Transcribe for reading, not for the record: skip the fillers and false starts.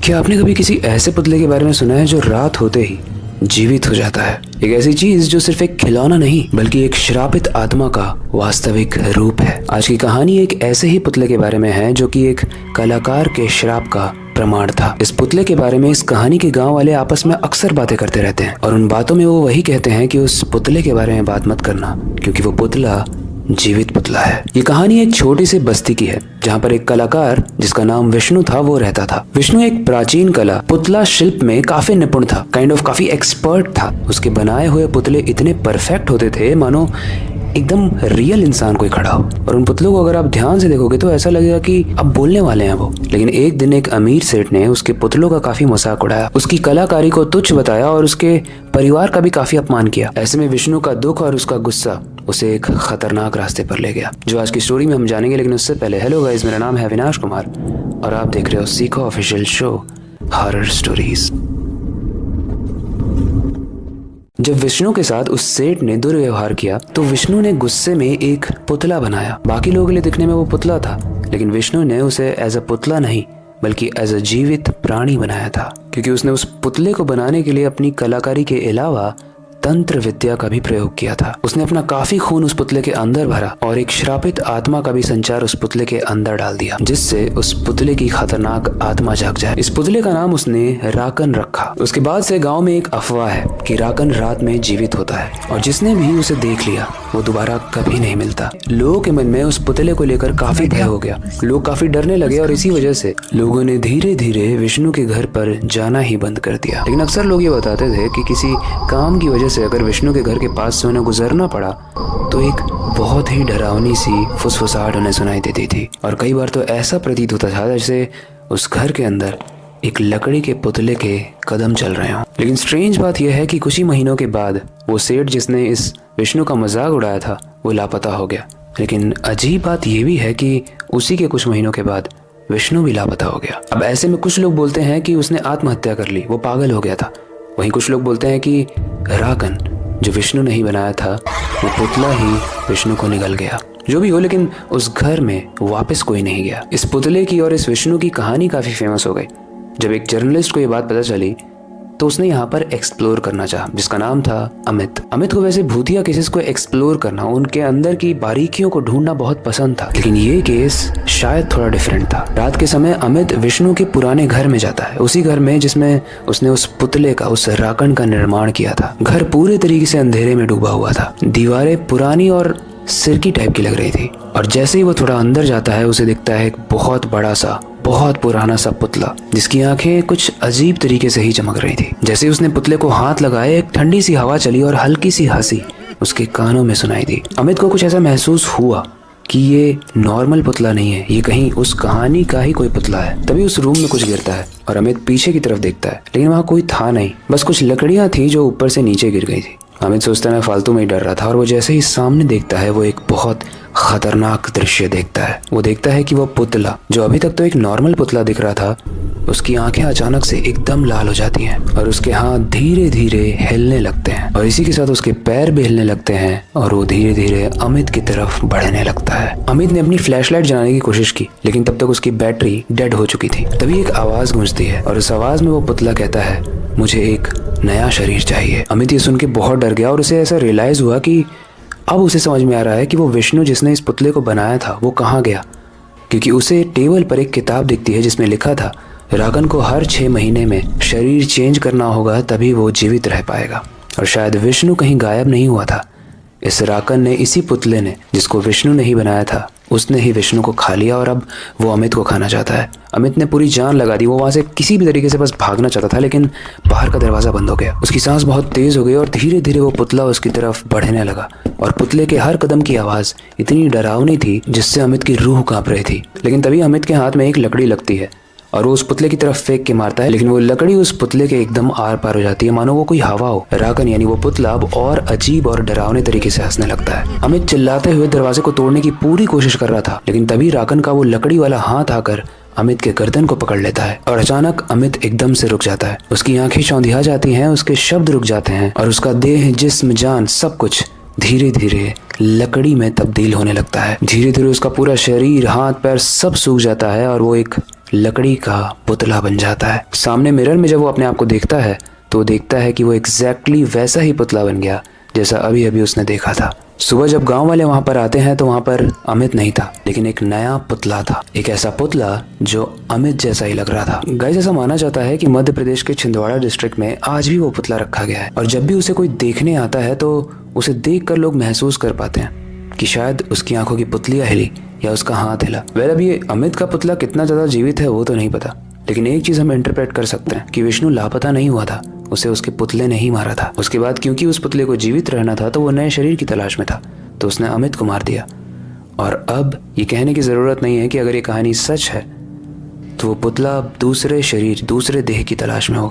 क्या आपने कभी किसी ऐसे पुतले के बारे में सुना है जो रात होते ही जीवित हो जाता है? एक ऐसी चीज जो सिर्फ एक खिलौना नहीं बल्कि एक श्रापित आत्मा का वास्तविक रूप है। आज की कहानी एक ऐसे ही पुतले के बारे में है जो कि एक कलाकार के श्राप का प्रमाण था। इस पुतले के बारे में इस कहानी के गांव वाले आपस में अक्सर बातें करते रहते हैं और उन बातों में वो वही कहते हैं कि उस पुतले के बारे में बात मत करना क्योंकि वो पुतला जीवित पुतला है। ये कहानी एक छोटी सी बस्ती की है जहाँ पर एक कलाकार जिसका नाम विष्णु था वो रहता था। विष्णु एक प्राचीन कला पुतला शिल्प में काफी निपुण था, काफी एक्सपर्ट था। उसके बनाए हुए पुतले इतने परफेक्ट होते थे मानो एकदम रियल इंसान कोई खड़ा हो। और उन पुतलों को अगर आप ध्यान से देखोगे तो ऐसा लगेगा कि अब बोलने वाले हैं वो। लेकिन एक दिन एक अमीर सेठ ने उसके पुतलों का काफी मजाक उड़ाया, उसकी कलाकारी को तुच्छ बताया और उसके परिवार का भी काफी अपमान किया। ऐसे में विष्णु का दुख और उसका गुस्सा उसे एक खतरनाक रास्ते पर ले गया जो आज की स्टोरी में हम जानेंगे। लेकिन उससे पहले हेलो गाइस, मेरा नाम है अविनाश कुमार और आप देख रहे हो सीखो ऑफिशियल शो हॉरर स्टोरीज। जब विष्णु के साथ उस सेठ ने दुर्व्यवहार किया तो विष्णु ने गुस्से में एक पुतला बनाया। बाकी लोगों के लिए दिखने में वो पुतला था लेकिन विष्णु ने उसे एज अ पुतला नहीं बल्कि एज अ जीवित प्राणी बनाया था, क्योंकि उसने उस पुतले को बनाने के लिए अपनी कलाकारी के अलावा तंत्र विद्या का भी प्रयोग किया था। उसने अपना काफी खून उस पुतले के अंदर भरा और एक श्रापित आत्मा का भी संचार उस पुतले के अंदर डाल दिया जिससे उस पुतले की खतरनाक आत्मा जाग जाए। इस पुतले का नाम उसने राकन रखा। उसके बाद से गांव में एक अफवाह है कि राकन रात में जीवित होता है और जिसने भी उसे देख लिया वो दोबारा कभी नहीं मिलता। लोगों के मन में उस पुतले को लेकर काफी भय हो गया, लोग काफी डरने लगे और इसी वजह से लोगों ने धीरे धीरे विष्णु के घर पर जाना ही बंद कर दिया। लेकिन अक्सर लोग ये बताते थे कि किसी काम की वजह से अगर विष्णु के घर के पास से उन्हें गुजरना पड़ा तो एक बहुत ही डरावनी सी फुसफुसाहट उन्हें सुनाई देती थी और कई बार तो ऐसा प्रतीत होता था जैसे उस घर के अंदर एक लकड़ी के पुतले के कदम चल रहे हों। लेकिन स्ट्रेंज बात यह है कि कुछ ही महीनों के बाद वो सेठ जिसने इस विष्णु का मजाक उड़ाया था वो लापता हो गया। लेकिन अजीब बात यह भी है कि उसी के कुछ महीनों के बाद विष्णु भी लापता हो गया। अब ऐसे में कुछ लोग बोलते हैं कि उसने आत्महत्या कर ली, वो पागल हो गया था। वहीं कुछ लोग बोलते हैं कि राकन जो विष्णु ने ही बनाया था वो पुतला ही विष्णु को निगल गया। जो भी हो, लेकिन उस घर में वापस कोई नहीं गया। इस पुतले की और इस विष्णु की कहानी काफी फेमस हो गई। जब एक जर्नलिस्ट को ये बात पता चली तो उसने यहाँ पर एक्सप्लोर करना चाहा, जिसका नाम था अमित। अमित को वैसे भूतिया केसेस को एक्सप्लोर करना, उनके अंदर की बारीकियों को ढूंढना बहुत पसंद था, लेकिन ये केस शायद थोड़ा डिफरेंट था। रात के समय अमित विष्णु के पुराने घर में जाता है, उसी घर में जिसमें उसने उस पुतले का, उस राकन का निर्माण किया था। घर पूरे तरीके से अंधेरे में डूबा हुआ था, दीवारें पुरानी और सिरकी टाइप की लग रही थी और जैसे ही वो थोड़ा अंदर जाता है उसे दिखता है एक बहुत बड़ा सा, बहुत पुराना सा पुतला जिसकी आंखें कुछ अजीब तरीके से ही चमक रही थी। जैसे ही उसने पुतले को हाथ लगाए एक ठंडी सी हवा चली और हल्की सी हंसी उसके कानों में सुनाई दी। अमित को कुछ ऐसा महसूस हुआ कि ये नॉर्मल पुतला नहीं है, ये कहीं उस कहानी का ही कोई पुतला है। तभी उस रूम में कुछ गिरता है और अमित पीछे की तरफ देखता है, लेकिन वहाँ कोई था नहीं, बस कुछ लकड़ियां थी जो ऊपर से नीचे गिर गई थी। अमित सोचता है मैं फालतू में ही डर रहा था और वो जैसे ही सामने देखता है वो एक बहुत खतरनाक दृश्य देखता है। वो देखता है कि वो पुतला जो अभी तक तो एक नॉर्मल पुतला दिख रहा था, उसकी आंखें अचानक से एकदम लाल हो जाती हैं और उसके हाथ धीरे धीरे हिलने लगते हैं और इसी के साथ उसके पैर भी हिलने लगते हैं और वो धीरे धीरे अमित की तरफ बढ़ने लगता है। अमित ने अपनी फ्लैशलाइट जलाने की कोशिश की लेकिन तब तक उसकी बैटरी डेड हो चुकी थी। तभी एक आवाज गूंजती है और उस आवाज में वो पुतला कहता है मुझे एक नया शरीर चाहिए। अमित ये सुन के बहुत डर गया और उसे ऐसा रियलाइज हुआ कि अब उसे समझ में आ रहा है कि वो विष्णु जिसने इस पुतले को बनाया था वो कहाँ गया, क्योंकि उसे टेबल पर एक किताब दिखती है जिसमें लिखा था राकन को हर 6 महीने में शरीर चेंज करना होगा तभी वो जीवित रह पाएगा। और शायद विष्णु कहीं गायब नहीं हुआ था, इस राकन ने, इसी पुतले ने जिसको विष्णु ने ही बनाया था, उसने ही विष्णु को खा लिया और अब वो अमित को खाना चाहता है। अमित ने पूरी जान लगा दी, वो वहां से किसी भी तरीके से बस भागना चाहता था लेकिन बाहर का दरवाजा बंद हो गया। उसकी सांस बहुत तेज हो गई और धीरे धीरे वो पुतला उसकी तरफ बढ़ने लगा और पुतले के हर कदम की आवाज इतनी डरावनी थी जिससे अमित की रूह कांप रही थी। लेकिन तभी अमित के हाथ में एक लकड़ी लगती है और वो उस पुतले की तरफ फेंक के मारता है, लेकिन वो लकड़ी उस पुतले के एकदम आर पार हो जाती है मानो वो कोई हवा हो। राकन यानी वो पुतला अब और अजीब और डरावने तरीके से हंसने लगता है। अमित चिल्लाते हुए दरवाजे को तोड़ने की पूरी कोशिश कर रहा था लेकिन तभी राकन का वो लकड़ी वाला हाथ आकर अमित के गर्दन को पकड़ लेता है और अचानक अमित एकदम से रुक जाता है। उसकी आंखें चौंधिया जाती हैं, उसके शब्द रुक जाते हैं और उसका देह, जिस्म, जान सब कुछ धीरे धीरे लकड़ी में तब्दील होने लगता है। धीरे धीरे उसका पूरा शरीर, हाथ पैर सब सूख जाता है और वो एक लकड़ी का पुतला बन जाता है। सामने मिरर में जब वो अपने आप को देखता है तो वो देखता है कि वो एग्जैक्टली वैसा ही पुतला बन गया जैसा अभी अभी उसने देखा था। सुबह जब गांव वाले वहां पर आते हैं तो वहां पर अमित नहीं था, लेकिन एक नया पुतला था। एक ऐसा पुतला जो अमित जैसा ही लग रहा था। गाइस, ऐसा माना जाता है कि मध्य प्रदेश के छिंदवाड़ा डिस्ट्रिक्ट में आज भी वो पुतला रखा गया है और जब भी उसे कोई देखने आता है तो उसे देखकर लोग महसूस कर पाते हैं कि शायद उसकी आंखों की पुतलियां हिली या उसका हाथ हिला। वैसे अब ये अमित का पुतला कितना ज्यादा जीवित है वो तो नहीं पता, लेकिन एक चीज हम इंटरप्रेट कर सकते हैं कि विष्णु लापता नहीं हुआ था, उसे उसके पुतले ने ही मारा था। उसके बाद क्योंकि उस पुतले को जीवित रहना था तो वो नए शरीर की तलाश में था, तो उसने अमित को मार दिया। और अब ये कहने की जरूरत नहीं है कि अगर ये कहानी सच है तो वो पुतला अब दूसरे शरीर, दूसरे देह की तलाश में होगा।